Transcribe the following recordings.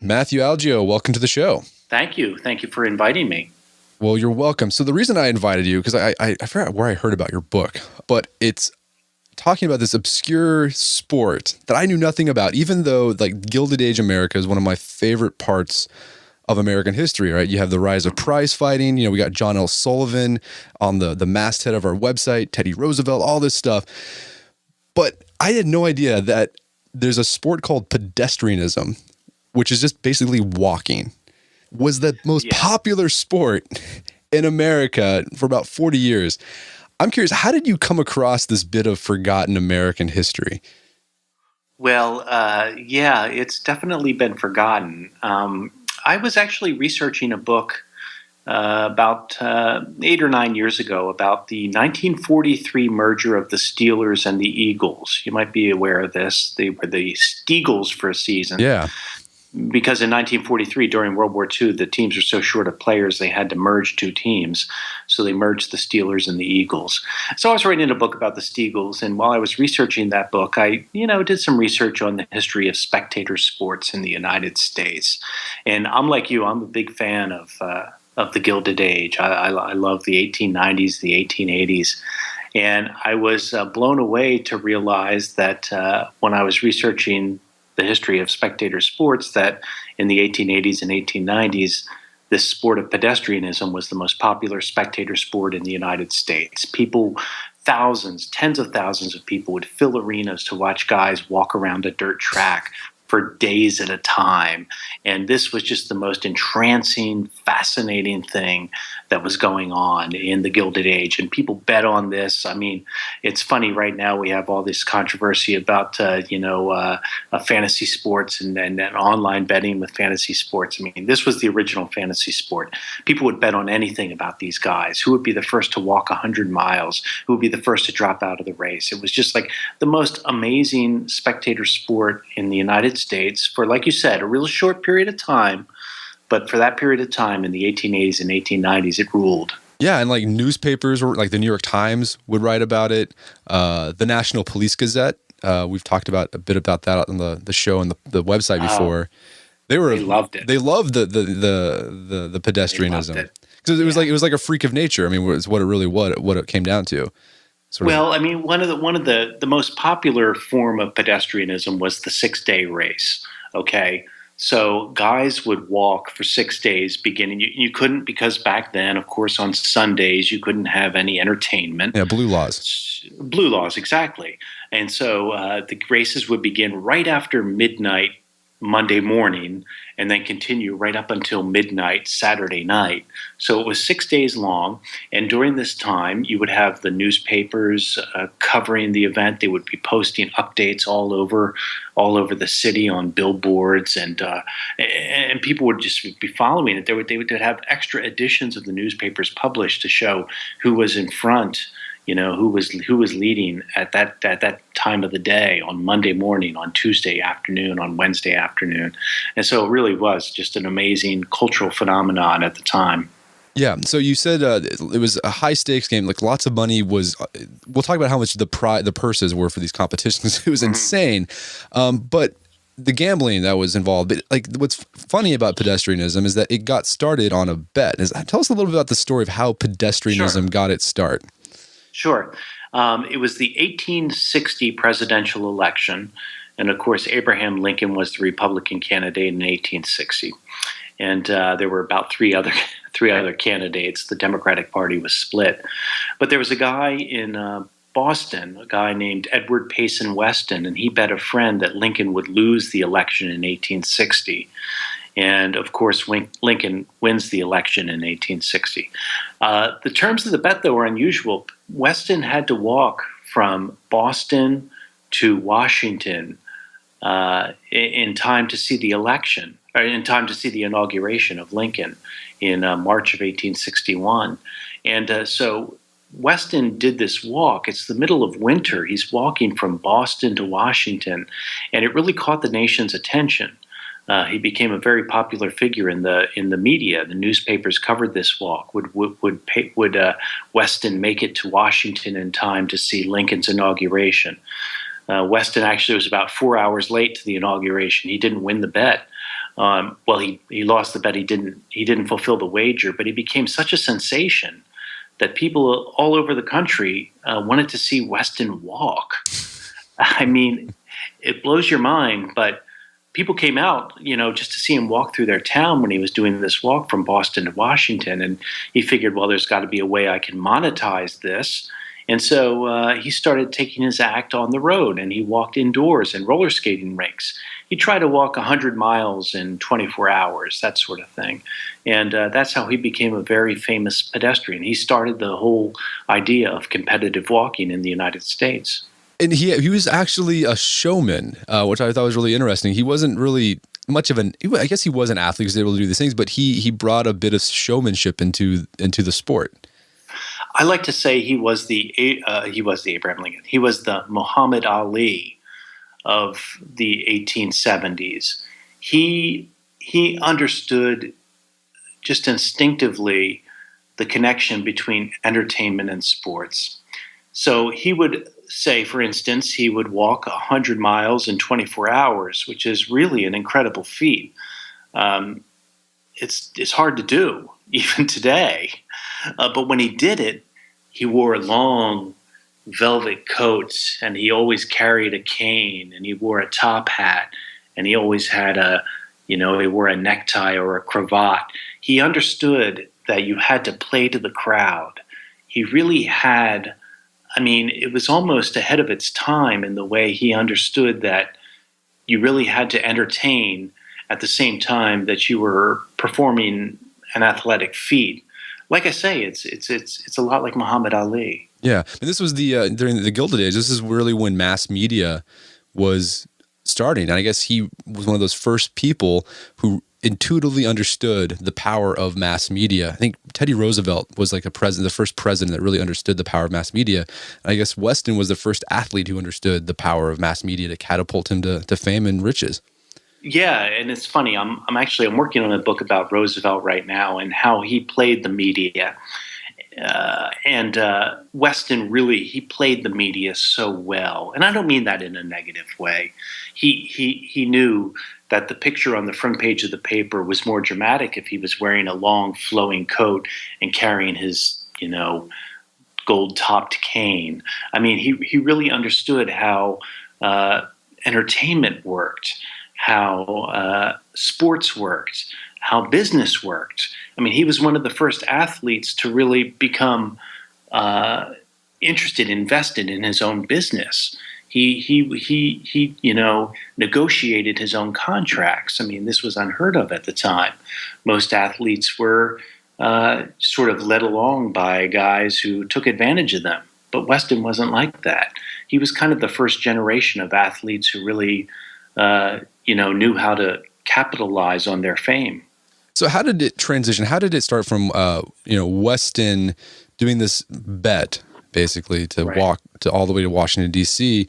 Matthew Algeo, welcome to the show. Thank you. Thank you for inviting me. Well, you're welcome. So the reason I invited you, because I forgot where I heard about your book, but it's talking about this obscure sport that I knew nothing about, even though like Gilded Age America is one of my favorite parts of American history, right? You have the rise of prize fighting. We got John L. Sullivan on the masthead of our website, Teddy Roosevelt, all this stuff. But I had no idea that there's a sport called pedestrianism, which is just basically walking. Was the most popular sport in America for about 40 years. I'm curious, how did you come across this bit of forgotten American history? Well, it's definitely been forgotten. I was actually researching a book about 8 or 9 years ago about the 1943 merger of the Steelers and the Eagles. You might be aware of this. They were the Steagles for a season. Yeah. Because in 1943, during World War II, the teams were so short of players, they had to merge two teams. So they merged the Steelers and the Eagles. So I was writing a book about the Steagles, and while I was researching that book, I did some research on the history of spectator sports in the United States. And I'm like you, I'm a big fan of the Gilded Age. I love the 1890s, the 1880s. And I was blown away to realize that when I was researching the history of spectator sports, that in the 1880s and 1890s, this sport of pedestrianism was the most popular spectator sport in the United States. People, thousands, tens of thousands of people would fill arenas to watch guys walk around a dirt track for days at a time. And this was just the most entrancing, fascinating thing that was going on in the Gilded Age. And people bet on this. I mean, it's funny right now we have all this controversy about, fantasy sports and online betting with fantasy sports. I mean, this was the original fantasy sport. People would bet on anything about these guys. Who would be the first to walk 100 miles? Who would be the first to drop out of the race? It was just like the most amazing spectator sport in the United States for, like you said, a real short period of time. But for that period of time in the 1880s and 1890s, it ruled. Yeah, and like newspapers, like the New York Times would write about it. The National Police Gazette, we've talked about a bit about that on the show and the website before. They loved it. They loved the pedestrianism because it was like a freak of nature. I mean, it's what it came down to. I mean, one of the most popular form of pedestrianism was the 6-day race. Okay. So guys would walk for 6 days beginning. You couldn't, because back then, of course, on Sundays, you couldn't have any entertainment. Yeah, blue laws. Blue laws, exactly. And so the races would begin right after midnight Monday morning and then continue right up until midnight Saturday night. So it was 6 days long. And during this time, you would have the newspapers covering the event. They would be posting updates all over the city on billboards, and people would just be following it. They would have extra editions of the newspapers published to show who was in front, who was leading at that time of the day, on Monday morning, on Tuesday afternoon, on Wednesday afternoon. And so it really was just an amazing cultural phenomenon at the time. Yeah. So you said it was a high stakes game, like lots of money was. We'll talk about how much the purses were for these competitions. It was insane. But the gambling that was involved. But like, what's funny about pedestrianism is that it got started on a bet. Tell us a little bit about the story of how pedestrianism got its start. Sure. It was the 1860 presidential election. And of course, Abraham Lincoln was the Republican candidate in 1860. And there were about three other candidates. The Democratic Party was split. But there was a guy in Boston, a guy named Edward Payson Weston, and he bet a friend that Lincoln would lose the election in 1860. And, of course, Lincoln wins the election in 1860. The terms of the bet, though, were unusual. Weston had to walk from Boston to Washington in time to see the election, or in time to see the inauguration of Lincoln in March of 1861. And so Weston did this walk. It's the middle of winter. He's walking from Boston to Washington, and it really caught the nation's attention. He became a very popular figure in the media. The newspapers covered this walk. Would Weston make it to Washington in time to see Lincoln's inauguration? Weston actually was about 4 hours late to the inauguration. He didn't win the bet, Well, he lost the bet. He didn't fulfill the wager, but he became such a sensation that people all over the country wanted to see Weston walk. I mean, it blows your mind, but people came out, just to see him walk through their town when he was doing this walk from Boston to Washington. And he figured, well, there's got to be a way I can monetize this. And so he started taking his act on the road, and he walked indoors in roller skating rinks. He tried to walk 100 miles in 24 hours, that sort of thing. And that's how he became a very famous pedestrian. He started the whole idea of competitive walking in the United States. And he was actually a showman, which I thought was really interesting. He wasn't really much of I guess he was an athlete because he was able to do these things, but he brought a bit of showmanship into the sport. I like to say he was the Abraham Lincoln. He was the Muhammad Ali of the 1870s. He understood just instinctively the connection between entertainment and sports. So he would say, for instance, he would walk 100 miles in 24 hours, which is really an incredible feat. It's hard to do even today. But when he did it, he wore long velvet coats, and he always carried a cane, and he wore a top hat, and he always had he wore a necktie or a cravat. He understood that you had to play to the crowd. He really had, it was almost ahead of its time in the way he understood that you really had to entertain at the same time that you were performing an athletic feat. Like I say, it's a lot like Muhammad Ali. Yeah, and this was during the Gilded Age. This is really when mass media was starting, and I guess he was one of those first people who intuitively understood the power of mass media. I think Teddy Roosevelt was like the first president that really understood the power of mass media. And I guess Weston was the first athlete who understood the power of mass media to catapult him to fame and riches. Yeah, and it's funny. I'm working on a book about Roosevelt right now and how he played the media. And Weston he played the media so well, and I don't mean that in a negative way. He knew that the picture on the front page of the paper was more dramatic if he was wearing a long flowing coat and carrying his gold-topped cane. He really understood how entertainment worked, how sports worked, how business worked. He was one of the first athletes to really become invested in his own business. He negotiated his own contracts. This was unheard of at the time. Most athletes were sort of led along by guys who took advantage of them. But Weston wasn't like that. He was kind of the first generation of athletes who really knew how to capitalize on their fame. So how did it transition? How did it start from Weston doing this bet basically to walk to all the way to Washington D.C.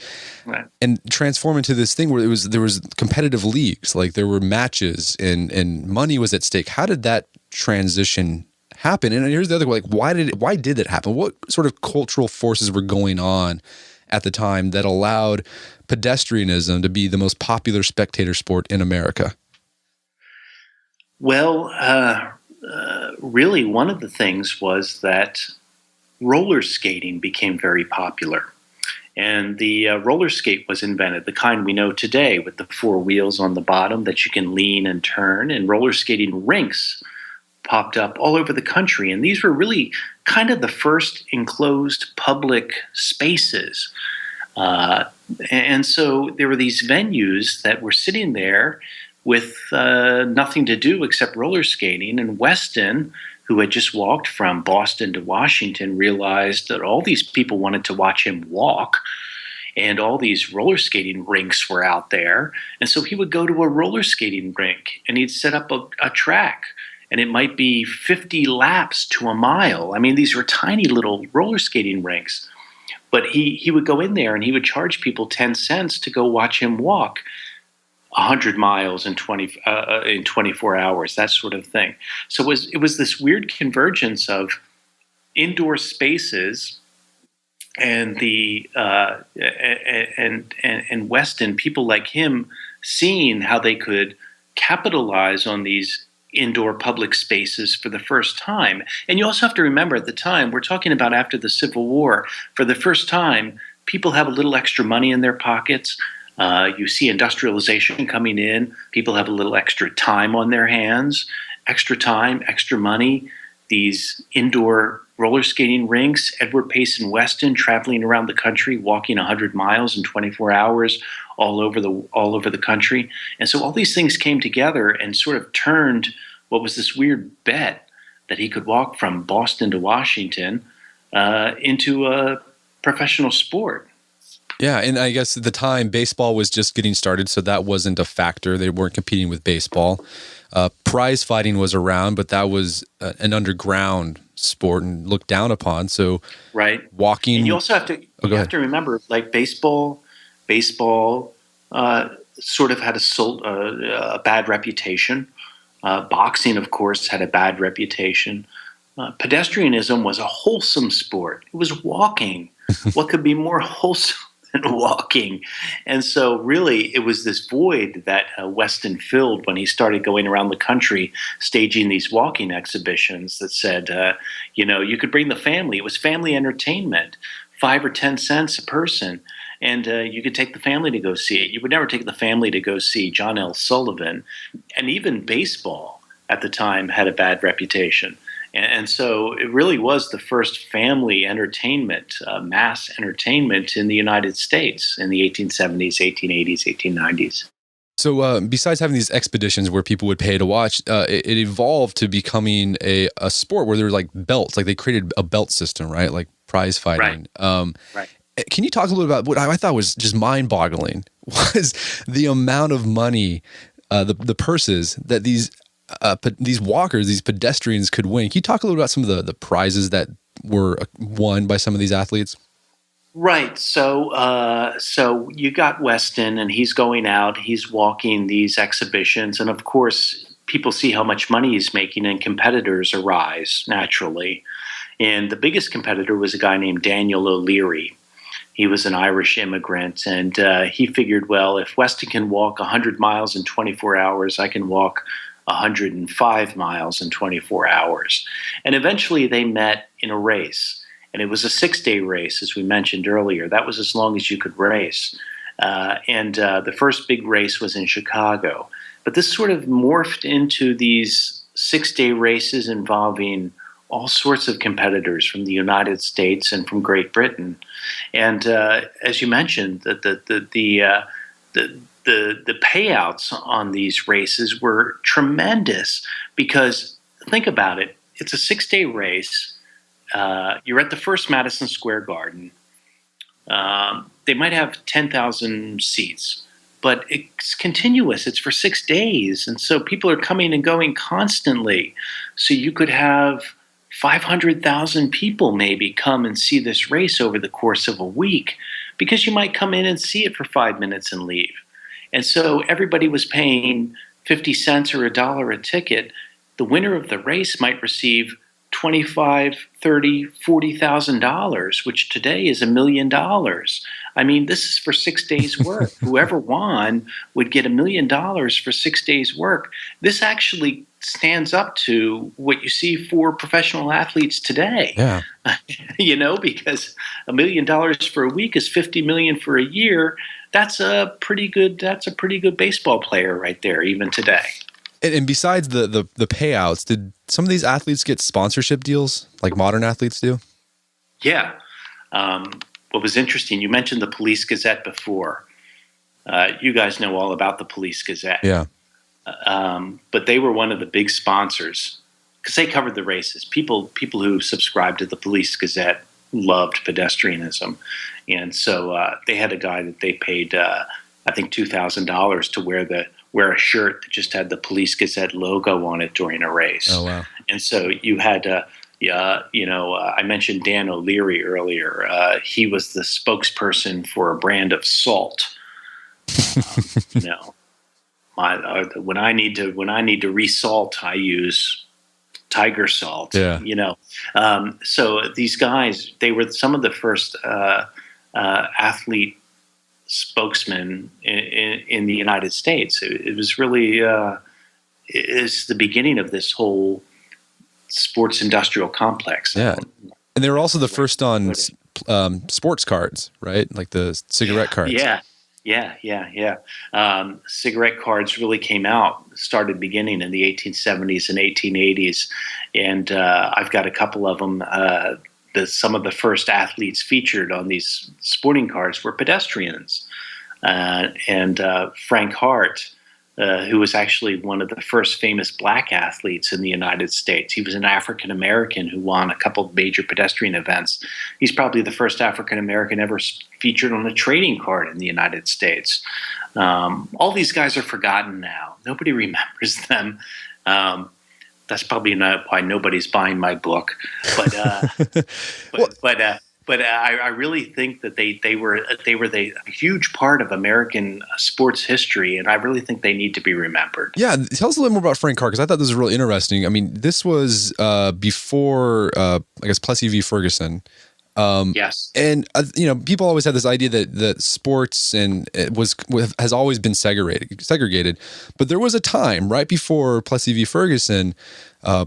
and transform into this thing where there was competitive leagues, like there were matches and money was at stake? How did that transition happen? And here's the other one, like why did it happen? What sort of cultural forces were going on at the time that allowed pedestrianism to be the most popular spectator sport in America? Well, really, one of the things was that roller skating became very popular. And the roller skate was invented, the kind we know today with the four wheels on the bottom that you can lean and turn. And roller skating rinks popped up all over the country. And these were really kind of the first enclosed public spaces. And so there were these venues that were sitting there with nothing to do except roller skating. And Weston, who had just walked from Boston to Washington, realized that all these people wanted to watch him walk, and all these roller skating rinks were out there. And so he would go to a roller skating rink, and he'd set up a track, and it might be 50 laps to a mile. These were tiny little roller skating rinks. But he would go in there, and he would charge people 10 cents to go watch him walk 100 miles in 24 hours, that sort of thing. So it was this weird convergence of indoor spaces and and Weston, people like him, seeing how they could capitalize on these indoor public spaces for the first time. And you also have to remember at the time, we're talking about after the Civil War, for the first time, people have a little extra money in their pockets. You see industrialization coming in. People have a little extra time on their hands, extra time, extra money. These indoor roller skating rinks, Edward Pace and Weston traveling around the country, walking 100 miles in 24 hours all over the country. And so all these things came together and sort of turned what was this weird bet that he could walk from Boston to Washington into a professional sport. Yeah, and I guess at the time, baseball was just getting started, so that wasn't a factor. They weren't competing with baseball. Prize fighting was around, but that was an underground sport and looked down upon. So, right, walking. And you also have to remember, like baseball sort of had a bad reputation. Boxing, of course, had a bad reputation. Pedestrianism was a wholesome sport. It was walking. What could be more wholesome than walking? And so really it was this void that Weston filled when he started going around the country staging these walking exhibitions that said, you could bring the family. It was family entertainment, 5 or 10 cents a person. And you could take the family to go see it. You would never take the family to go see John L. Sullivan. And even baseball at the time had a bad reputation. And so it really was the first family entertainment, mass entertainment in the United States in the 1870s, 1880s, 1890s. So besides having these expeditions where people would pay to watch, it evolved to becoming a sport where there were like belts, like they created a belt system, right? Like prize fighting. Right. Can you talk a little about what I thought was just mind-boggling was the amount of money, the purses that these walkers, these pedestrians could win. Can you talk a little about some of the prizes that were won by some of these athletes? Right. So you got Weston, and he's going out, he's walking these exhibitions, and of course, people see how much money he's making, and competitors arise naturally. And the biggest competitor was a guy named Daniel O'Leary. He was an Irish immigrant, and he figured, well, if Weston can walk 100 miles in 24 hours, I can walk 105 miles in 24 hours. And eventually they met in a race. And it was a 6-day race, as we mentioned earlier. That was as long as you could race. And the first big race was in Chicago. But this sort of morphed into these 6-day races involving all sorts of competitors from the United States and from Great Britain. And as you mentioned, the payouts on these races were tremendous because think about it. It's a 6-day race. You're at the first Madison Square Garden. They might have 10,000 seats, but it's continuous. It's for 6 days. And so people are coming and going constantly. So you could have 500,000 people maybe come and see this race over the course of a week because you might come in and see it for 5 minutes and leave. And so everybody was paying 50 cents or $1 a ticket. The winner of the race might receive $25,000, $30,000, $40,000, which today is $1 million. I mean, this is for 6 days' work. Whoever won would get $1 million for 6 days' work. This actually stands up to what you see for professional athletes today. Yeah. Because $1 million for a week is $50 million for a year. That's a pretty good baseball player right there, even today. And besides the payouts, did some of these athletes get sponsorship deals like modern athletes do? Yeah. What was interesting, you mentioned the Police Gazette before. You guys know all about the Police Gazette. Yeah. But they were one of the big sponsors because they covered the races. People who subscribed to the Police Gazette loved pedestrianism. And so they had a guy that they paid, I think, $2,000 to wear a shirt that just had the Police Gazette logo on it during a race. Oh, wow. And so you had, I mentioned Dan O'Leary earlier. He was the spokesperson for a brand of salt. When I need to resalt, I use Tiger salt. Yeah. So these guys, they were some of the first athlete spokesmen in the United States. It was really is the beginning of this whole sports industrial complex. Yeah. And they were also the first on sports cards, right? Like the cigarette cards. Yeah. Cigarette cards really started beginning in the 1870s and 1880s. And I've got a couple of them. Some of the first athletes featured on these sporting cards were pedestrians. And Frank Hart, who was actually one of the first famous black athletes in the United States. He was an African American who won a couple of major pedestrian events. He's probably the first African American ever featured on a trading card in the United States. All these guys are forgotten now. Nobody remembers them. That's probably not why nobody's buying my book. But I really think that they were a huge part of American sports history, and I really think they need to be remembered. Yeah, tell us a little more about Frank Hart, because I thought this was really interesting. I mean, this was before, I guess, Plessy v. Ferguson. Yes, and people always had this idea that sports and has always been segregated, but there was a time right before Plessy v. Ferguson,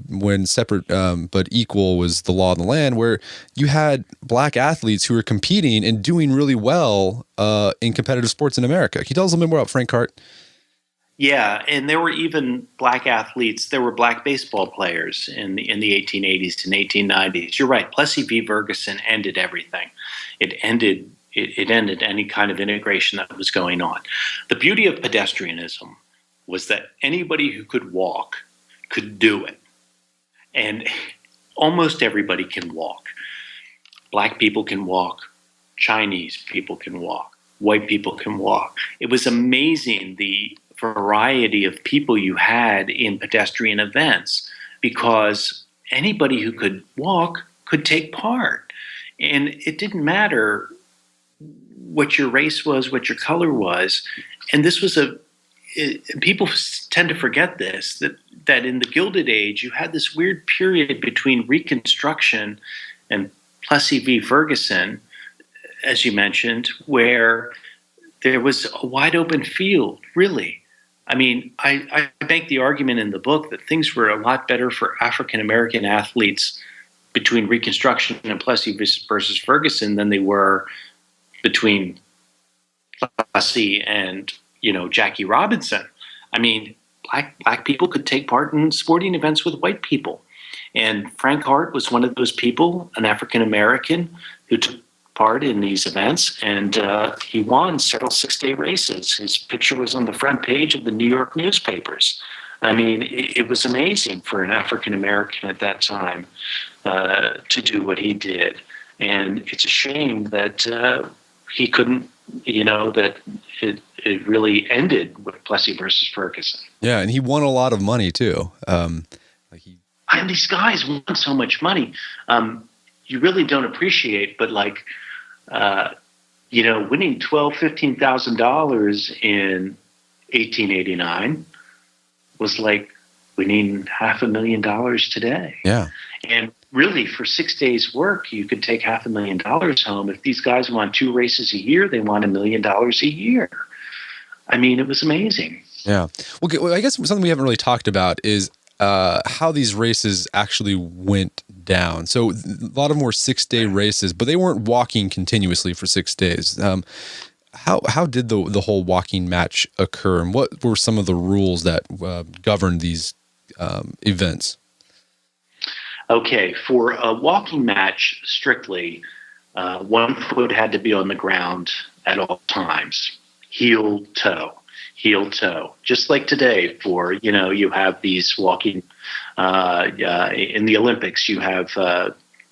when separate but equal was the law in the land, where you had black athletes who were competing and doing really well in competitive sports in America. Can you tell us a little bit more about Frank Hart? Yeah, and there were even black athletes. There were black baseball players in the 1880s and 1890s. You're right. Plessy v. Ferguson ended everything. It ended any kind of integration that was going on. The beauty of pedestrianism was that anybody who could walk could do it, and almost everybody can walk. Black people can walk. Chinese people can walk. White people can walk. It was amazing the variety of people you had in pedestrian events, because anybody who could walk could take part. And it didn't matter what your race was, what your color was. And this was people tend to forget this, that in the Gilded Age, you had this weird period between Reconstruction and Plessy v. Ferguson, as you mentioned, where there was a wide open field, really. I mean, I make the argument in the book that things were a lot better for African American athletes between Reconstruction and Plessy versus Ferguson than they were between Plessy and Jackie Robinson. I mean, black people could take part in sporting events with white people, and Frank Hart was one of those people, an African American, who took part in these events, and he won several 6-day races. His picture was on the front page of the New York newspapers. I mean, it was amazing for an African American at that time to do what he did, and it's a shame that he couldn't. That it really ended with Plessy versus Ferguson. Yeah, and he won a lot of money too. And these guys won so much money. You really don't appreciate, but winning $12,000-$15,000 in 1889 was like winning $500,000 today. Yeah. And really, for 6 days' work, you could take $500,000 home. If these guys won 2 races a year, they won $1 million a year. I mean, it was amazing. Yeah. Well, I guess something we haven't really talked about is how these races actually went down. So a lot of them were 6-day races, but they weren't walking continuously for 6 days. How did the whole walking match occur, and what were some of the rules that governed these events? Okay, for a walking match, strictly, one foot had to be on the ground at all times, heel toe, just like today. For you have these walking in the Olympics, you have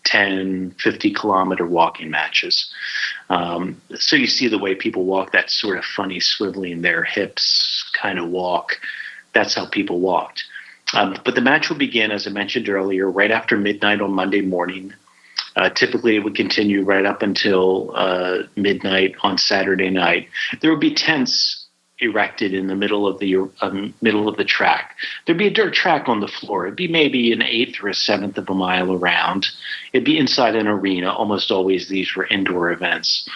10, 50-kilometer walking matches. So you see the way people walk, that sort of funny swiveling their hips kind of walk. That's how people walked. But the match would begin, as I mentioned earlier, right after midnight on Monday morning. Typically, it would continue right up until midnight on Saturday night. There would be tents erected in the middle of the track. There'd be a dirt track on the floor. It'd be maybe an eighth or a seventh of a mile around. It'd be inside an arena. Almost always these were indoor events.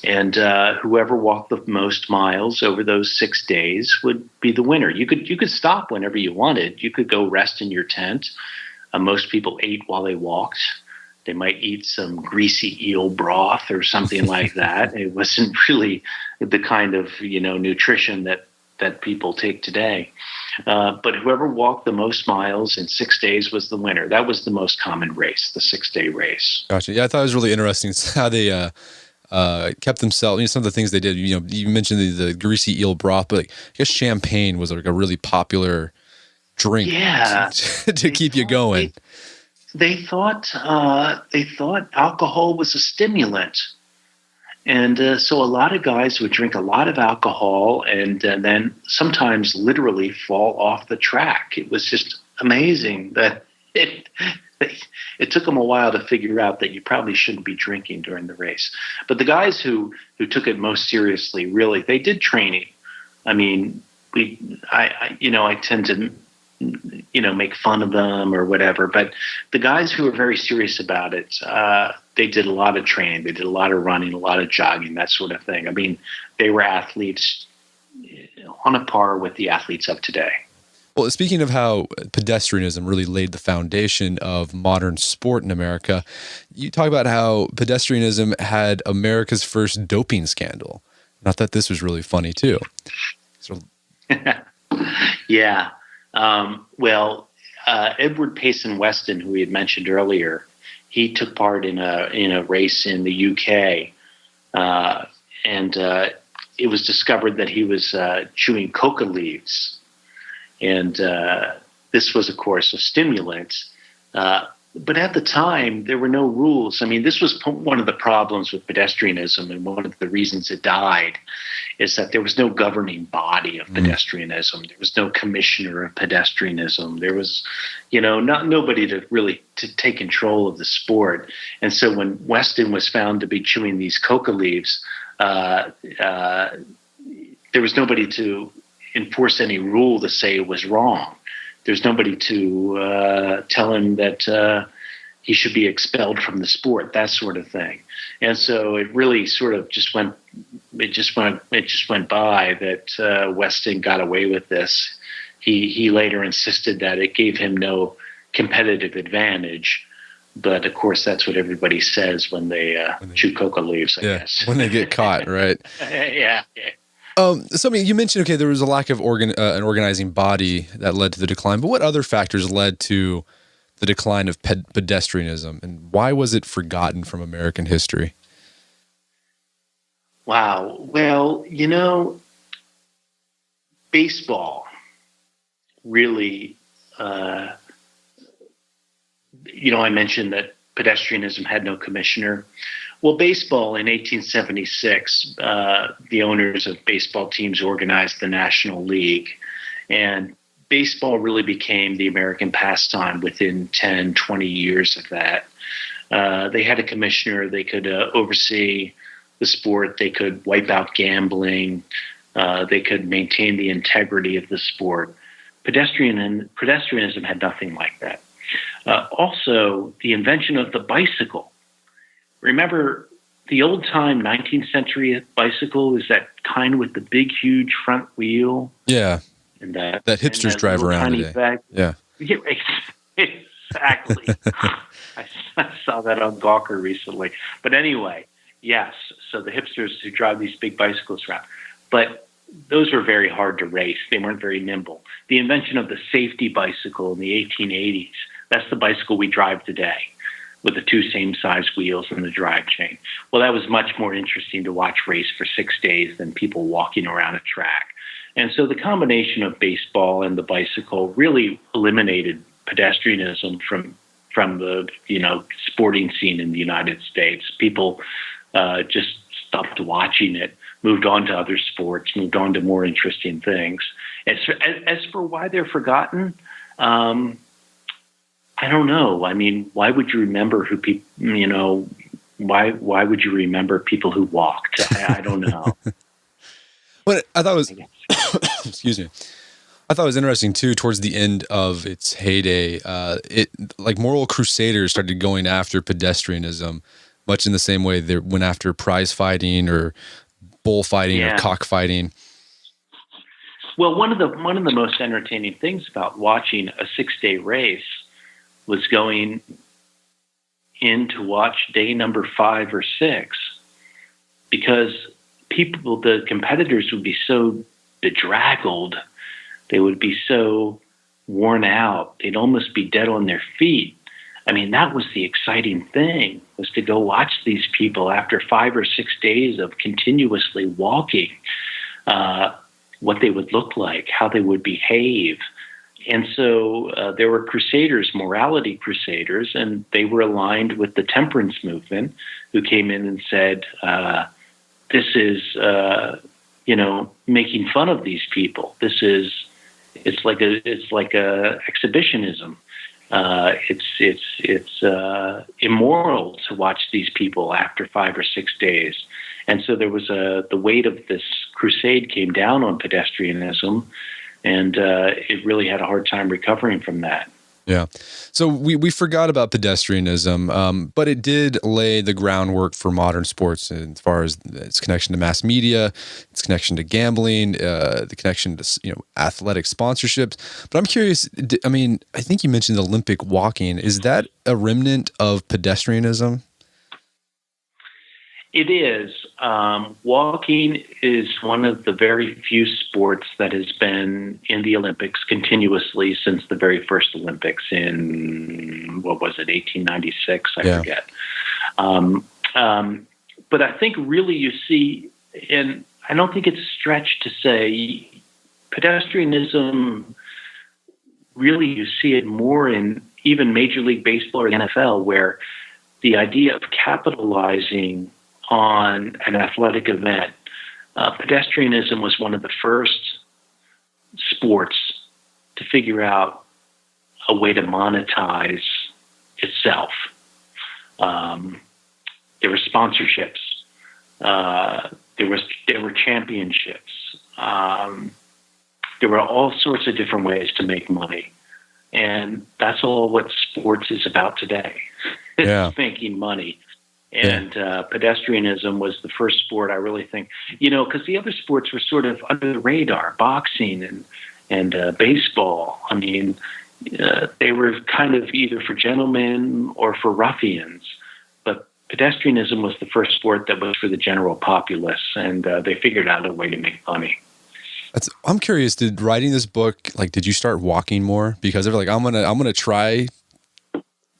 And whoever walked the most miles over those 6 days would be the winner. You could stop whenever you wanted. You could go rest in your tent. Most people ate while they walked. They might eat some greasy eel broth or something like that. It wasn't really the kind of nutrition that people take today. But whoever walked the most miles in 6 days was the winner. That was the most common race, the 6-day race. Gotcha. Yeah, I thought it was really interesting how they kept themselves. Some of the things they did. You mentioned the greasy eel broth, but I guess champagne was like a really popular drink. Yeah, to keep you going. They thought alcohol was a stimulant, and so a lot of guys would drink a lot of alcohol and then sometimes literally fall off the track. It was just amazing that it took them a while to figure out that you probably shouldn't be drinking during the race. But the guys who took it most seriously, really, they did training. I mean, I tend to make fun of them or whatever. But the guys who were very serious about it, they did a lot of training. They did a lot of running, a lot of jogging, that sort of thing. I mean, they were athletes on a par with the athletes of today. Well, speaking of how pedestrianism really laid the foundation of modern sport in America, you talk about how pedestrianism had America's first doping scandal. Not that this was really funny, too. So, yeah. Edward Payson Weston, who we had mentioned earlier, he took part in a race in the UK, and it was discovered that he was chewing coca leaves, and this was, of course, a stimulant. But at the time, there were no rules. I mean, this was one of the problems with pedestrianism, and one of the reasons it died is that there was no governing body of pedestrianism. There was no commissioner of pedestrianism. There was, nobody to take control of the sport. And so when Weston was found to be chewing these coca leaves, there was nobody to enforce any rule to say it was wrong. There's nobody to tell him that he should be expelled from the sport, that sort of thing. And so it really sort of just went by that Weston got away with this. He later insisted that it gave him no competitive advantage. But of course, that's what everybody says when they chew coca leaves, I guess. When they get caught, right? Yeah. So, I mean, you mentioned, okay, there was a lack of an organizing body that led to the decline, but what other factors led to the decline of pedestrianism, and why was it forgotten from American history? Wow. Well, baseball really, I mentioned that pedestrianism had no commissioner. Well, baseball in 1876, the owners of baseball teams organized the National League, and baseball really became the American pastime within 10, 20 years of that. They had a commissioner. They could oversee the sport. They could wipe out gambling. They could maintain the integrity of the sport. Pedestrianism had nothing like that. Also, the invention of the bicycle. Remember, the old-time 19th century bicycle is that kind with the big, huge front wheel? Yeah, and that hipsters drive around today. Yeah, exactly. I saw that on Gawker recently. But anyway, yes, so the hipsters who drive these big bicycles around. But those were very hard to race. They weren't very nimble. The invention of the safety bicycle in the 1880s, that's the bicycle we drive today, with the two same size wheels and the drive chain. Well, that was much more interesting to watch race for 6 days than people walking around a track. And so the combination of baseball and the bicycle really eliminated pedestrianism from the sporting scene in the United States. People just stopped watching it, moved on to other sports, moved on to more interesting things. As for why they're forgotten, I don't know. I mean, why would you remember who people, why would you remember people who walked? I don't know. But I thought it was, excuse me. I thought it was interesting too, towards the end of its heyday, moral crusaders started going after pedestrianism much in the same way they went after prize fighting or bullfighting or cockfighting. Well, one of the most entertaining things about watching a 6-day race was going in to watch day number 5 or 6, because the competitors would be so bedraggled, they would be so worn out, they'd almost be dead on their feet. I mean, that was the exciting thing, was to go watch these people after 5 or 6 days of continuously walking, what they would look like, how they would behave. And so there were crusaders, morality crusaders, and they were aligned with the temperance movement, who came in and said, this is, making fun of these people. It's like a exhibitionism. It's immoral to watch these people after 5 or 6 days. And so there was the weight of this crusade came down on pedestrianism, and it really had a hard time recovering from that. Yeah. So we forgot about pedestrianism, but it did lay the groundwork for modern sports as far as its connection to mass media, its connection to gambling, the connection to athletic sponsorships. But I'm curious, I think you mentioned Olympic walking. Is that a remnant of pedestrianism? It is. Walking is one of the very few sports that has been in the Olympics continuously since the very first Olympics in, 1896? I forget. But I think really you see, and I don't think it's a stretch to say, pedestrianism, really you see it more in even Major League Baseball or the NFL, where the idea of capitalizing on an athletic event. Pedestrianism was one of the first sports to figure out a way to monetize itself. There were sponsorships. There were championships. There were all sorts of different ways to make money. And that's all what sports is about today. It's making money. And pedestrianism was the first sport, I really think, because the other sports were sort of under the radar, boxing and baseball. I mean, they were kind of either for gentlemen or for ruffians. But pedestrianism was the first sport that was for the general populace, and they figured out a way to make money. I'm curious, did writing this book, did you start walking more? Because they were like, I'm gonna try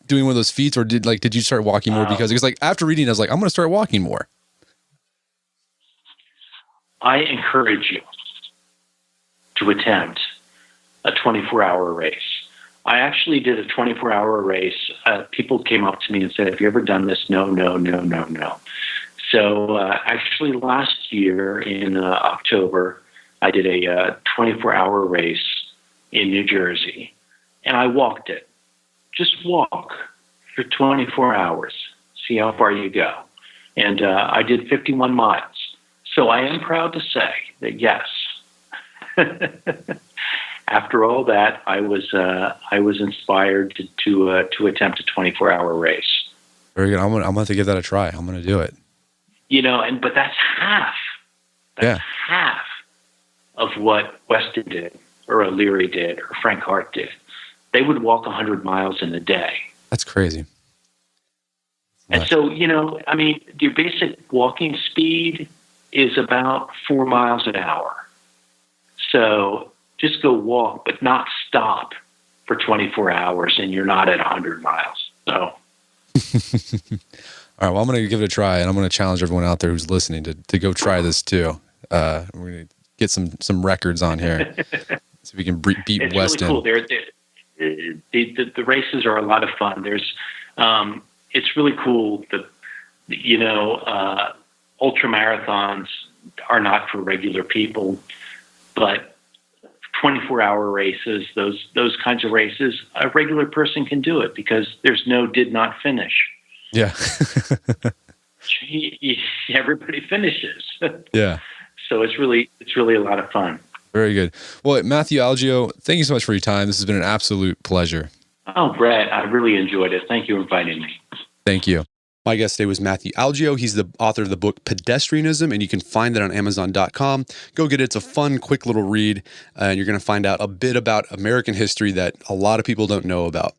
doing one of those feats, or did you start walking more? Because it was after reading, I was like, I'm going to start walking more. I encourage you to attempt a 24-hour race. I actually did a 24-hour race. People came up to me and said, have you ever done this? No. So actually last year in October, I did a 24-hour race in New Jersey, and I walked it. Just walk for 24 hours, see how far you go. And I did 51 miles. So I am proud to say that, yes, after all that, I was inspired to attempt a 24-hour race. Very good. I'm gonna have to give that a try. I'm going to do it. But that's half. That's half of what Weston did, or O'Leary did, or Frank Hart did. They would walk 100 miles in a day. That's crazy. And so, your basic walking speed is about 4 miles an hour. So just go walk, but not stop for 24 hours, and you're not at 100 miles. So. All right, well, I'm going to give it a try, and I'm going to challenge everyone out there who's listening to go try this too. We're going to get some records on here so we can beat it's Weston. Really cool. The races are a lot of fun. There's, it's really cool that, ultra marathons are not for regular people, but 24-hour races, those kinds of races, a regular person can do it because there's no did not finish. Yeah. Everybody finishes. Yeah. So it's really a lot of fun. Very good. Well, Matthew Algeo, thank you so much for your time. This has been an absolute pleasure. Oh, Brett, I really enjoyed it. Thank you for inviting me. Thank you. My guest today was Matthew Algeo. He's the author of the book Pedestrianism, and you can find it on Amazon.com. Go get it. It's a fun, quick little read, and you're going to find out a bit about American history that a lot of people don't know about.